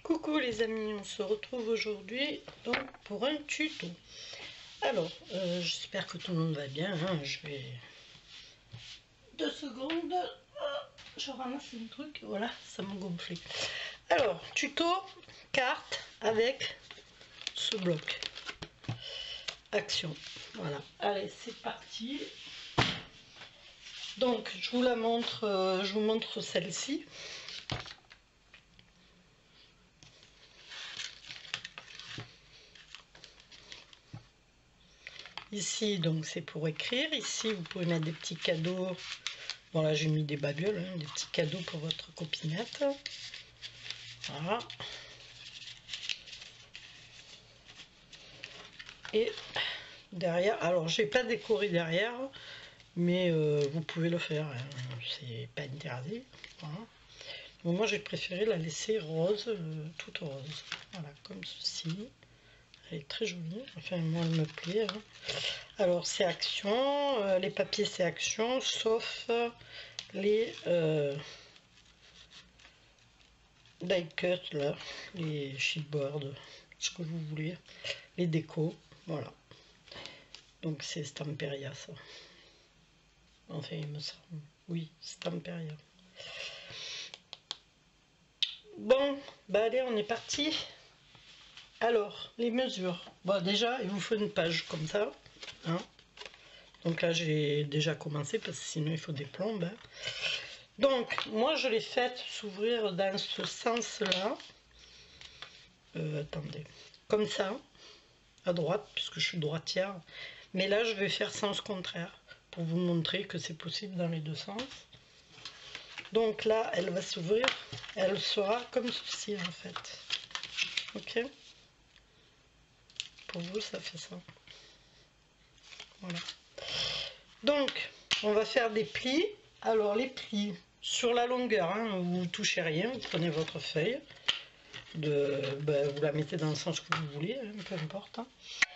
Coucou les amis, on se retrouve aujourd'hui donc pour un tuto. Alors, j'espère que tout le monde va bien, hein. Je vais 2 secondes. Je ramasse un truc, voilà, ça m'a gonflé. Alors, tuto carte avec ce bloc. Action. Voilà, allez, c'est parti. Donc, je vous la montre, je vous montre celle-ci. Ici, donc, c'est pour écrire. Ici, vous pouvez mettre des petits cadeaux. Bon, là, j'ai mis des babioles, hein, des petits cadeaux pour votre copinette. Voilà. Et derrière, alors, j'ai pas décoré derrière, mais vous pouvez le faire, hein, c'est pas interdit. Voilà. Donc, moi, j'ai préféré la laisser rose, toute rose. Voilà, comme ceci. Elle est très jolie. Enfin, moi, elle me plaît. Hein. Alors, c'est action. Les papiers, c'est action, sauf les die cut, là, les chipboards, ce que vous voulez, les décos. Voilà. Donc, c'est Stamperia, ça. Enfin, il me semble. Oui, Stamperia. Bon, bah allez, on est parti. Alors, les mesures. Bon, déjà, il vous faut une page comme ça. Hein. Donc là, j'ai déjà commencé parce que sinon, il faut des plombes. Hein. Donc, moi, je l'ai faite s'ouvrir dans ce sens-là. Attendez. Comme ça, à droite, puisque je suis droitière. Mais là, je vais faire sens contraire pour vous montrer que c'est possible dans les deux sens. Donc là, elle va s'ouvrir. Elle sera comme ceci, en fait. Ok? Pour vous, ça fait ça. Voilà. Donc, on va faire des plis. Alors, les plis sur la longueur, hein, vous ne touchez rien, vous prenez votre feuille, vous la mettez dans le sens que vous voulez, hein, peu importe. Hein.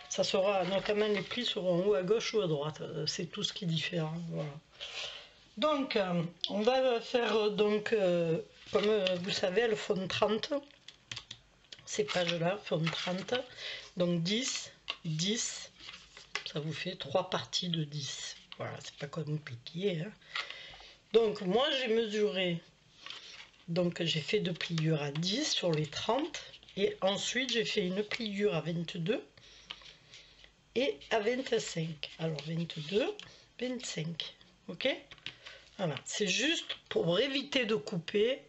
Ça sera, notamment les plis seront ou à gauche ou à droite, c'est tout ce qui diffère. Hein, voilà. Donc, on va faire, comme vous savez, elles font 30. Ces pages-là font 30. Donc 10, 10, ça vous fait 3 parties de 10. Voilà, c'est pas compliqué. Hein. Donc, moi, j'ai mesuré. Donc, j'ai fait 2 pliures à 10 sur les 30. Et ensuite, j'ai fait une pliure à 22 et à 25. Alors, 22, 25. Ok? Voilà, c'est juste pour éviter de couper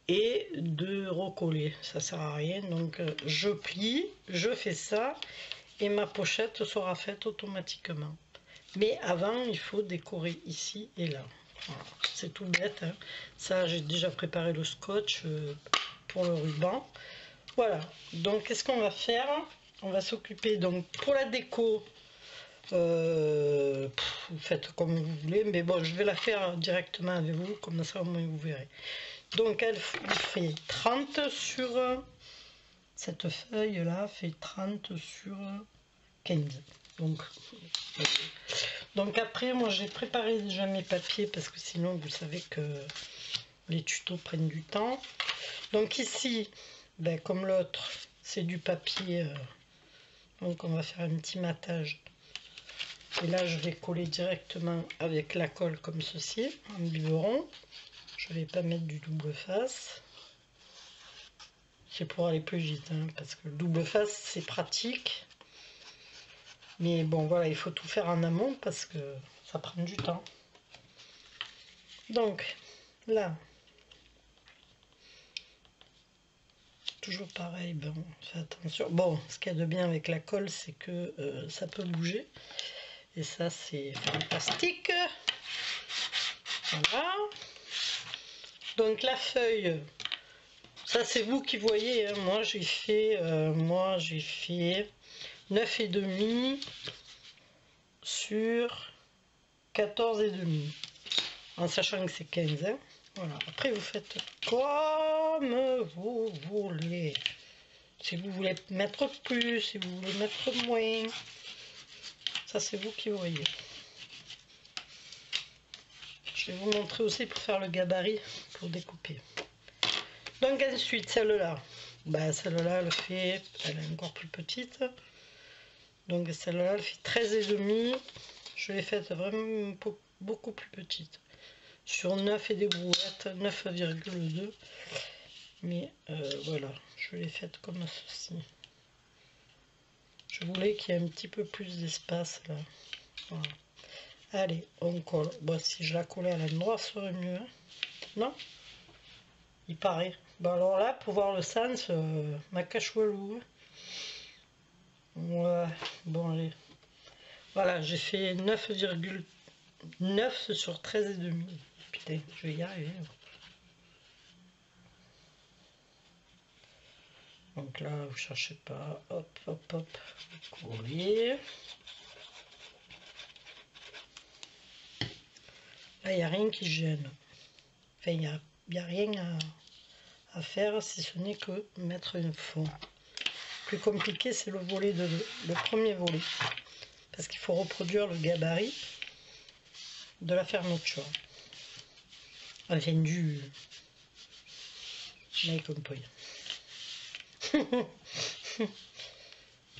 et de recoller. Ça sert à rien. Donc, je plie, je fais ça et ma pochette sera faite automatiquement. Mais avant, il faut décorer ici et là. Voilà, c'est tout bête. Hein. Ça, j'ai déjà préparé le scotch pour le ruban. Voilà. Donc, qu'est-ce qu'on va faire? On va s'occuper, donc, pour la déco, vous faites comme vous voulez. Mais bon, je vais la faire directement avec vous. Comme ça, au moins, vous verrez. Donc, elle fait 30 sur... cette feuille-là fait 30 sur 15. Donc après, moi j'ai préparé déjà mes papiers parce que sinon vous savez que les tutos prennent du temps. Donc ici, ben, comme l'autre, c'est du papier. Donc on va faire un petit matage. Et là, je vais coller directement avec la colle comme ceci, en biberon. Je ne vais pas mettre du double face. C'est pour aller plus vite, hein, parce que le double face, c'est pratique. Mais bon, voilà, il faut tout faire en amont parce que ça prend du temps. Donc, là, toujours pareil, bon, fais attention. Bon, ce qu'il y a de bien avec la colle, c'est que ça peut bouger. Et ça, c'est fantastique. Voilà. Donc, la feuille, ça, c'est vous qui voyez. Hein. Moi, j'ai fait 9,5 sur 14,5. En sachant que c'est 15. Hein. Voilà. Après, vous faites comme vous voulez. Si vous voulez mettre plus, si vous voulez mettre moins. Ça, c'est vous qui voyez. Je vais vous montrer aussi pour faire le gabarit, pour découper. Donc ensuite, celle-là, bah, celle-là, elle est encore plus petite. Donc celle-là, elle fait 13,5. Je l'ai faite vraiment beaucoup plus petite. Sur 9 et des brouettes, 9,2. Mais voilà, je l'ai faite comme ceci. Je voulais qu'il y ait un petit peu plus d'espace là. Voilà. Allez, on colle. Bon, si je la collais à l'endroit, ça serait mieux. Hein. Non? Il paraît. Bon, alors là, pour voir le sens, ma cachoualou. Ouais, bon, allez. Voilà, j'ai fait 9,9 sur 13,5. Putain, je vais y arriver. Donc là, vous cherchez pas. Hop, hop, hop. Coller. Là, il n'y a rien qui gêne. Enfin, il n'y a rien à faire si ce n'est que mettre un fond. Plus compliqué, c'est le premier volet. Parce qu'il faut reproduire le gabarit de la fermeture. Enfin, du... Mais compris.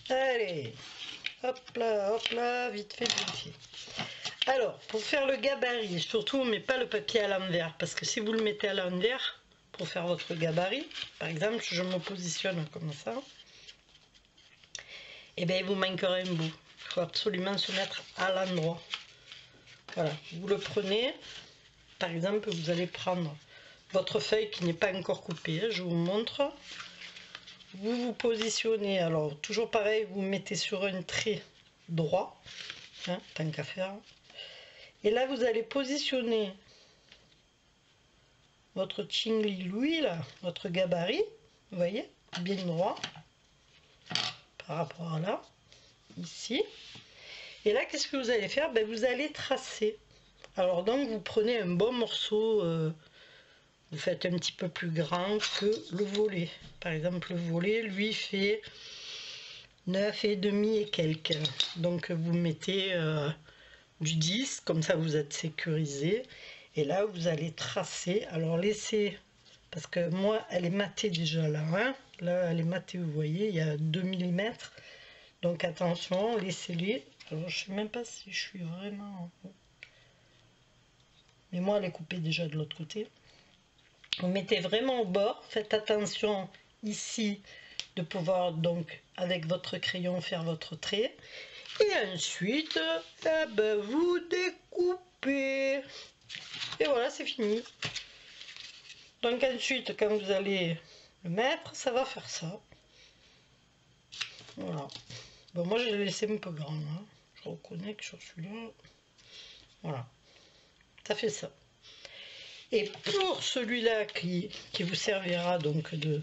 Allez, hop là, vite fait, vite fait. Alors, pour faire le gabarit, surtout on ne met pas le papier à l'envers, parce que si vous le mettez à l'envers, pour faire votre gabarit, par exemple, je me positionne comme ça, et bien il vous manquera un bout. Il faut absolument se mettre à l'endroit. Voilà, vous le prenez, par exemple, vous allez prendre votre feuille qui n'est pas encore coupée, je vous montre. Vous vous positionnez, alors toujours pareil, vous mettez sur un trait droit, hein, tant qu'à faire. Et là, vous allez positionner votre chingli louis, là, votre gabarit, vous voyez, bien droit, par rapport à là, ici. Et là, qu'est-ce que vous allez faire? Ben, vous allez tracer. Alors donc, vous prenez un bon morceau, vous faites un petit peu plus grand que le volet. Par exemple, le volet, lui, fait 9,5 et quelques. Donc, vous mettez du 10, comme ça, vous êtes sécurisé. Et là, vous allez tracer. Alors, laissez... Parce que moi, elle est matée déjà là. Hein. Là, elle est matée, vous voyez, il y a 2 mm. Donc, attention, laissez-les. Alors, je ne sais même pas si je suis vraiment... Mais moi, elle est coupée déjà de l'autre côté. Vous mettez vraiment au bord. Faites attention ici de pouvoir, donc, avec votre crayon, faire votre trait. Et ensuite, eh ben, vous découpez. Et voilà, c'est fini. Donc ensuite, quand vous allez le mettre, ça va faire ça. Voilà. Bon, moi, je l'ai laissé un peu grand. Hein. Je reconnais que sur celui-là, voilà. Ça fait ça. Et pour celui-là qui vous servira donc de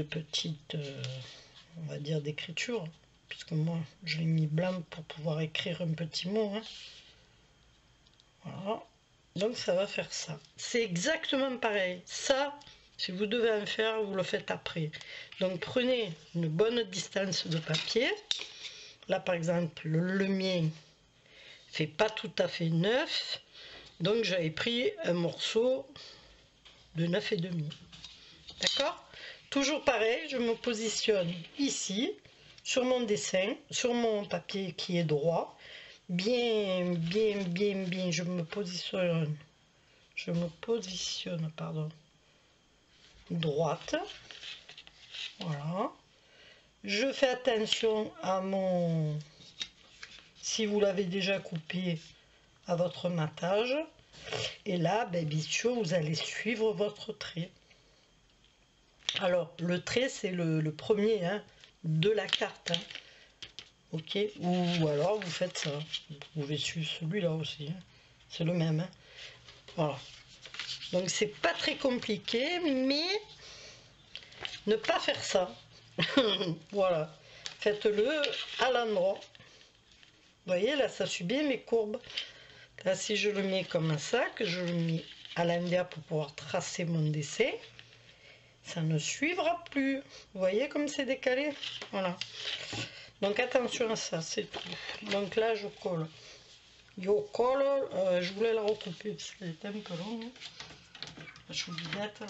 petite, on va dire, d'écriture, puisque moi, je l'ai mis blanc pour pouvoir écrire un petit mot. Hein. Voilà. Donc, ça va faire ça. C'est exactement pareil. Ça, si vous devez en faire, vous le faites après. Donc, prenez une bonne distance de papier. Là, par exemple, le mien fait pas tout à fait 9. Donc, j'avais pris un morceau de 9,5. D'accord? Toujours pareil, je me positionne ici, sur mon dessin, sur mon papier qui est droit. Bien, je me positionne, pardon, droite. Voilà. Je fais attention à mon, si vous l'avez déjà coupé, à votre matage. Et là, ben, bien sûr, vous allez suivre votre trait. Alors, le trait, c'est le premier hein, de la carte. Hein. Ok, ou alors vous faites ça. Vous pouvez suivre celui-là aussi. Hein. C'est le même. Hein. Voilà. Donc, c'est pas très compliqué, mais ne pas faire ça. Voilà. Faites-le à l'endroit. Vous voyez, là, ça suit bien mes courbes. Là, si je le mets comme ça, que je le mets à l'envers pour pouvoir tracer mon dessin, ça ne suivra plus. Vous voyez comme c'est décalé? Voilà. Donc, attention à ça, c'est tout. Donc là, je colle. Je colle. Je voulais la recouper parce qu'elle était un peu longue. Je suis bête.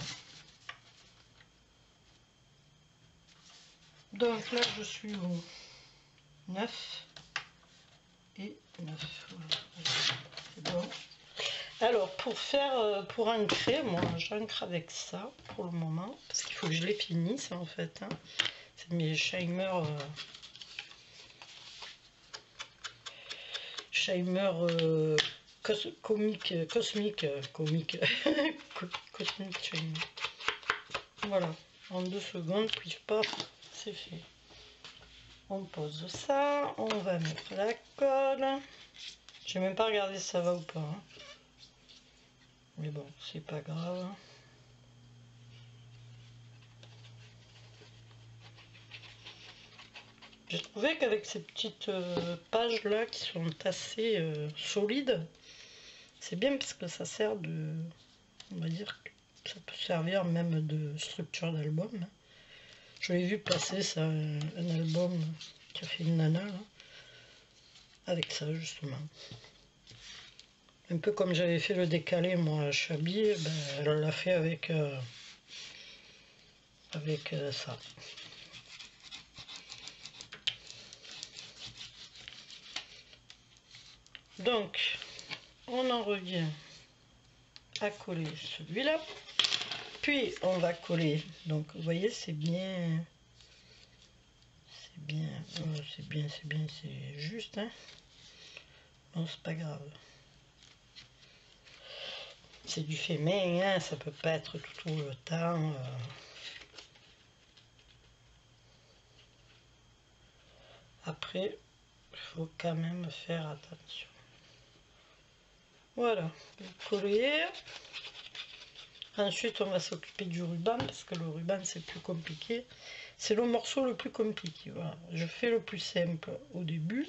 Donc là je suis au 9 et 9. Voilà. C'est bon. Alors pour ancrer, moi j'ancre avec ça pour le moment, parce qu'il faut que je les finisse en fait. Hein. C'est mes Shimer cosmique Shimer. Voilà, en 2 secondes, puis paf, c'est fait. On pose ça, on va mettre la colle. J'ai même pas regardé si ça va ou pas. Hein. Mais bon, c'est pas grave. J'ai trouvé qu'avec ces petites pages là qui sont assez solides, c'est bien parce que ça sert de, on va dire que ça peut servir même de structure d'album. Hein. Je l'ai vu passer ça, un album qu'a fait une nana là, avec ça justement. Un peu comme j'avais fait le décalé moi à Chabi, ben, elle l'a fait avec ça. Donc, on en revient à coller celui-là. Puis, on va coller. Donc, vous voyez, c'est bien. C'est juste. Hein. Non, c'est pas grave. C'est du fait main, hein, ça peut pas être tout le temps. Après, il faut quand même faire attention. Voilà, vous collez. Ensuite, on va s'occuper du ruban, parce que le ruban, c'est plus compliqué. C'est le morceau le plus compliqué. Voilà. Je fais le plus simple au début.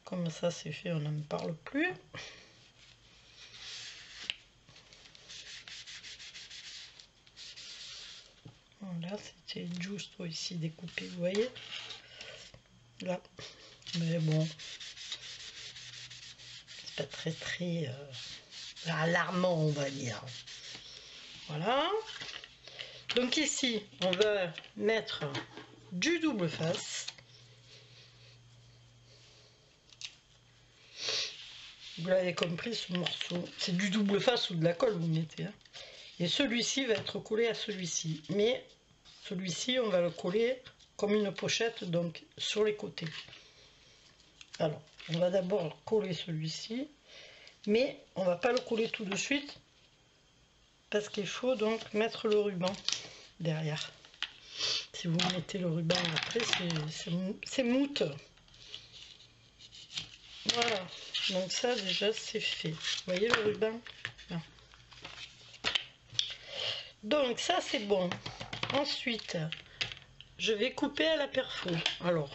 Comme ça, c'est fait, on n'en parle plus. Voilà, c'était juste ici découpé, vous voyez. Là. Mais bon, c'est pas très alarmant, on va dire. Voilà. Donc ici, on va mettre du double face. Vous l'avez compris, ce morceau, c'est du double face ou de la colle, vous mettez. Hein. Et celui-ci va être collé à celui-ci. Mais celui-ci, on va le coller comme une pochette, donc sur les côtés. Alors, on va d'abord coller celui-ci. Mais on va pas le coller tout de suite. Parce qu'il faut donc mettre le ruban derrière. Si vous mettez le ruban après, c'est mousse. Voilà. Donc ça déjà c'est fait. Vous voyez le ruban? Là. Donc ça c'est bon. Ensuite, je vais couper à la perfo. Alors,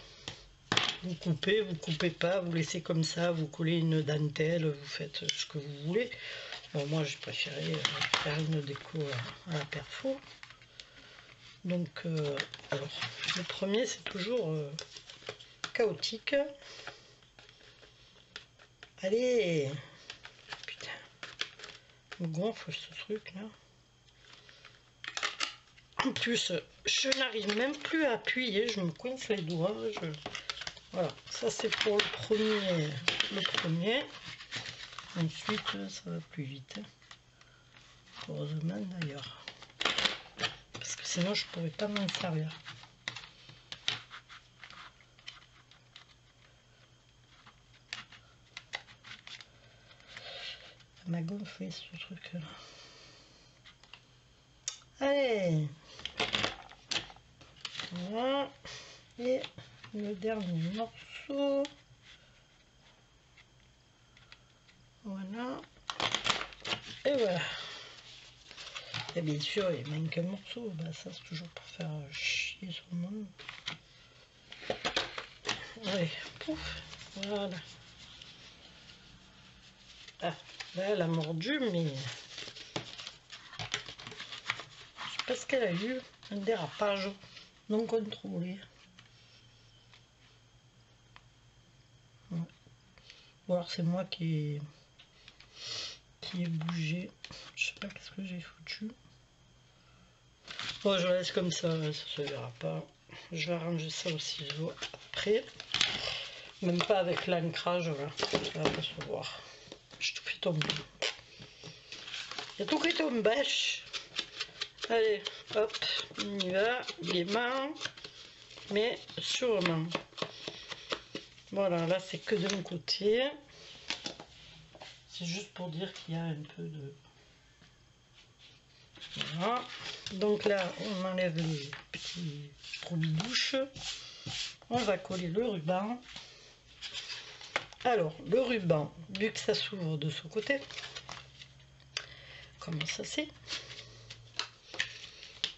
vous coupez pas, vous laissez comme ça, vous collez une dentelle, vous faites ce que vous voulez. Bon, moi j'ai préféré faire une déco à la perfo. Donc, alors, le premier c'est toujours chaotique. Allez, putain, me gonfle ce truc là. En plus, je n'arrive même plus à appuyer, je me coince les doigts. Voilà, ça c'est pour le premier. Ensuite, ça va plus vite. Heureusement d'ailleurs. Parce que sinon, je ne pourrais pas m'en servir. Ça m'a gonflé ce truc là. Allez, voilà. Et le dernier morceau. Voilà. Et voilà. Et bien sûr, il manque un morceau. Bah, ça, c'est toujours pour faire chier sur le monde. Allez, pouf. Voilà. Ah, là, elle a mordu, mais... Je sais pas ce qu'elle a eu. Un dérapage non contrôlé. Ouais. Ou alors c'est moi qui ai bougé. Je sais pas qu'est-ce que j'ai foutu. Bon, je laisse comme ça se verra pas. je vais arranger ça au ciseau après. Même pas avec l'ancrage, là. Ça va pas se voir. Je tout fais tomber. Il y a tout qui tombe bêche. Allez, hop, on y va, gaiement, mais sûrement. Voilà, là c'est que d'un côté. C'est juste pour dire qu'il y a un peu de... Voilà. Donc là, on enlève les petits trous de bouche. On va coller le ruban. Alors, le ruban, vu que ça s'ouvre de ce côté, comme ça c'est,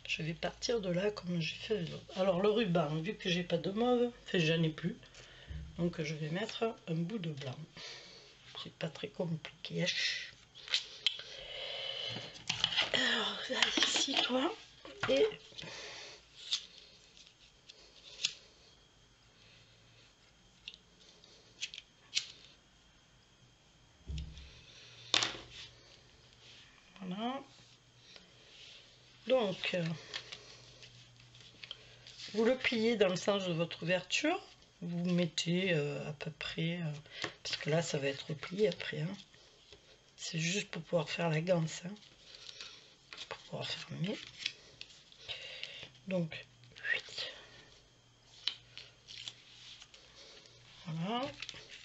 je vais partir de là comme j'ai fait les autres. Alors, le ruban, vu que j'ai pas de mauve, enfin j'en ai plus, donc je vais mettre un bout de blanc. C'est pas très compliqué. Alors, là, ici, toi, et... Voilà. Donc, vous le pliez dans le sens de votre ouverture. Vous mettez à peu près, parce que là ça va être plié après. Hein. C'est juste pour pouvoir faire la ganse, hein, pour pouvoir fermer. Donc, 8. Voilà.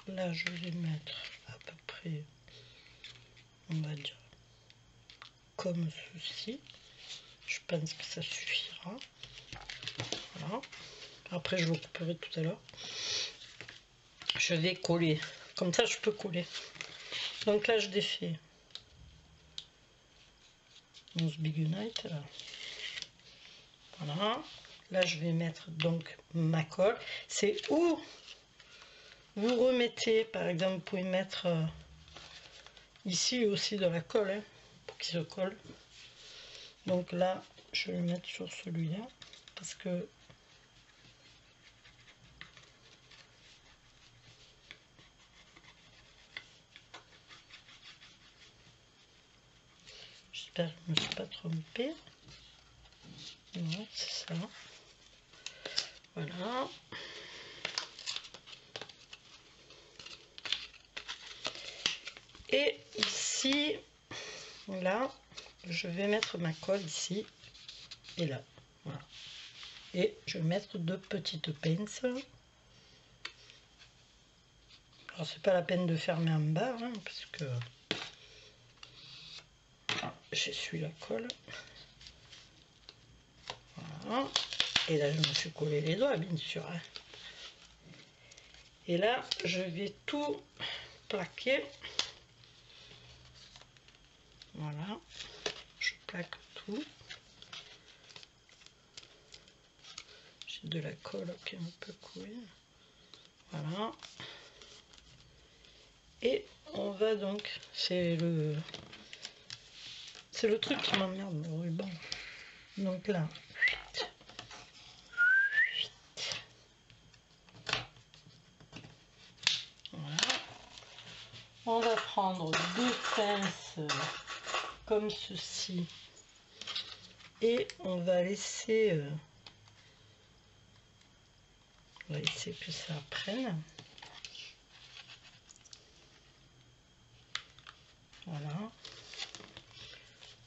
Là je vais mettre à peu près, on va dire, comme ceci. Je pense que ça suffira. Voilà. Après je le couperai tout à l'heure. Je vais coller. Comme ça je peux coller. Donc là je défais mon Big Unite. Là. Voilà. Là je vais mettre donc ma colle. C'est où vous remettez, par exemple, vous pouvez mettre ici aussi de la colle, hein, pour qu'il se colle. Donc là je vais le mettre sur celui-là parce que j'espère que je ne me suis pas trompée. Ouais, c'est ça. Voilà. Et ici, là, je vais mettre ma colle ici et là. Voilà. Et je vais mettre 2 petites pinces. Alors c'est pas la peine de fermer en bas, hein, parce que j'essuie la colle. Voilà. Et là je me suis collé les doigts bien sûr. Hein. Et là je vais tout plaquer. Voilà. Je plaque tout. J'ai de la colle qui est un peu coulée. Voilà. Et on va donc, c'est le truc qui m'emmerde, le ruban. Donc là, voilà. On va prendre 2 pinces comme ceci et on va laisser que ça prenne. Voilà.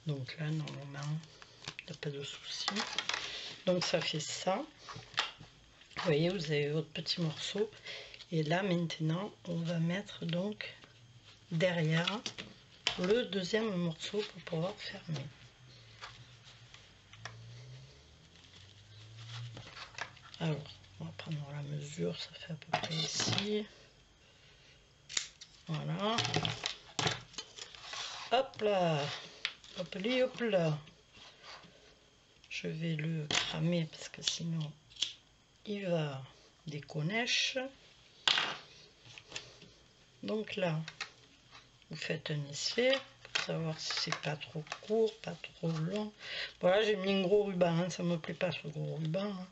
Donc là, normalement, il n'y a pas de souci. Donc ça fait ça. Vous voyez, vous avez votre petit morceau. Et là, maintenant, on va mettre donc derrière le deuxième morceau pour pouvoir fermer. Alors, on va prendre la mesure, ça fait à peu près ici. Voilà. Hop là. Hop là, hop là. Je vais le cramer parce que sinon il va déconnèche. Donc là, vous faites un essai pour savoir si c'est pas trop court, pas trop long. Voilà, j'ai mis un gros ruban, hein, ça me plaît pas ce gros ruban. Hein.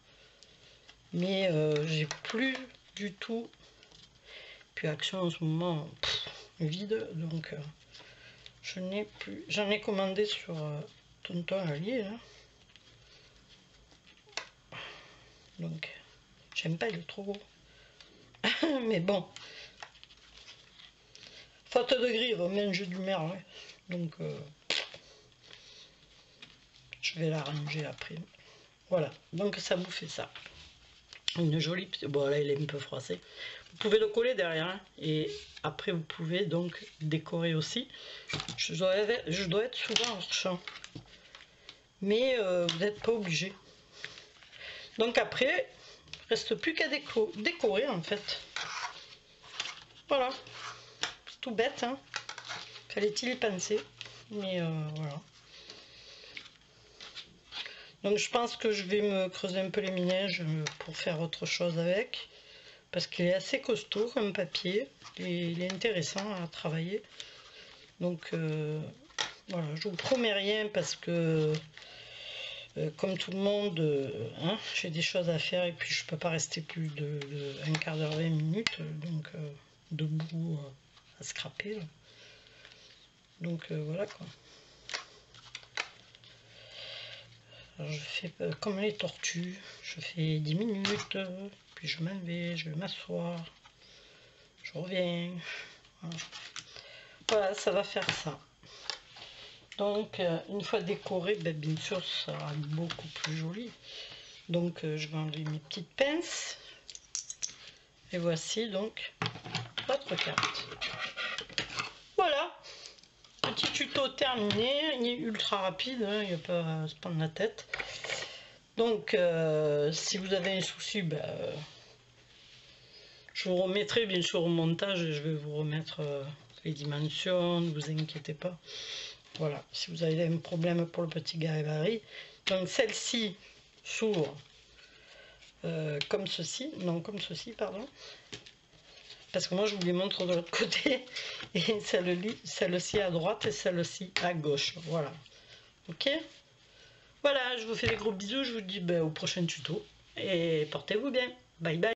Mais j'ai plus du tout. Puis Action en ce moment, vide, donc je n'ai plus. J'en ai commandé sur Tonton Ali. Hein. Donc, j'aime pas, il est trop gros. Mais bon. Faute de grive, on mange du merle. Donc, je vais l'arranger après. Voilà, donc ça vous fait ça. Une jolie... Bon, là, il est un peu froissé. Vous pouvez le coller derrière. Hein, et après, vous pouvez donc décorer aussi. Je dois être souvent en champ. Mais vous n'êtes pas obligé. Donc après, il ne reste plus qu'à décorer en fait. Voilà. C'est tout bête, hein. Fallait-il y penser. Mais voilà. Donc je pense que je vais me creuser un peu les minèges pour faire autre chose avec. Parce qu'il est assez costaud comme papier. Et il est intéressant à travailler. Donc voilà, je vous promets rien parce que comme tout le monde, hein, j'ai des choses à faire et puis je peux pas rester plus de un quart d'heure, 20 minutes. Donc debout à scraper. Là. Donc voilà quoi. Alors, je fais comme les tortues, je fais 10 minutes, puis je m'en vais, je vais m'asseoir, je reviens. Voilà. Voilà, ça va faire ça. Donc une fois décoré, ben, bien sûr ça sera beaucoup plus joli. Donc je vais enlever mes petites pinces. Et voici donc votre carte. Voilà, petit tuto terminé, il est ultra rapide, hein, il n'y a pas à se prendre la tête. Donc si vous avez un souci, ben, je vous remettrai bien sûr au montage et je vais vous remettre les dimensions, ne vous inquiétez pas. Voilà, si vous avez un problème pour le petit gabarit. Donc celle-ci s'ouvre comme ceci, non comme ceci, pardon. Parce que moi je vous les montre de l'autre côté. Et celle-ci à droite et celle-ci à gauche. Voilà. Ok. Voilà, je vous fais des gros bisous. Je vous dis ben, au prochain tuto. Et portez-vous bien. Bye bye.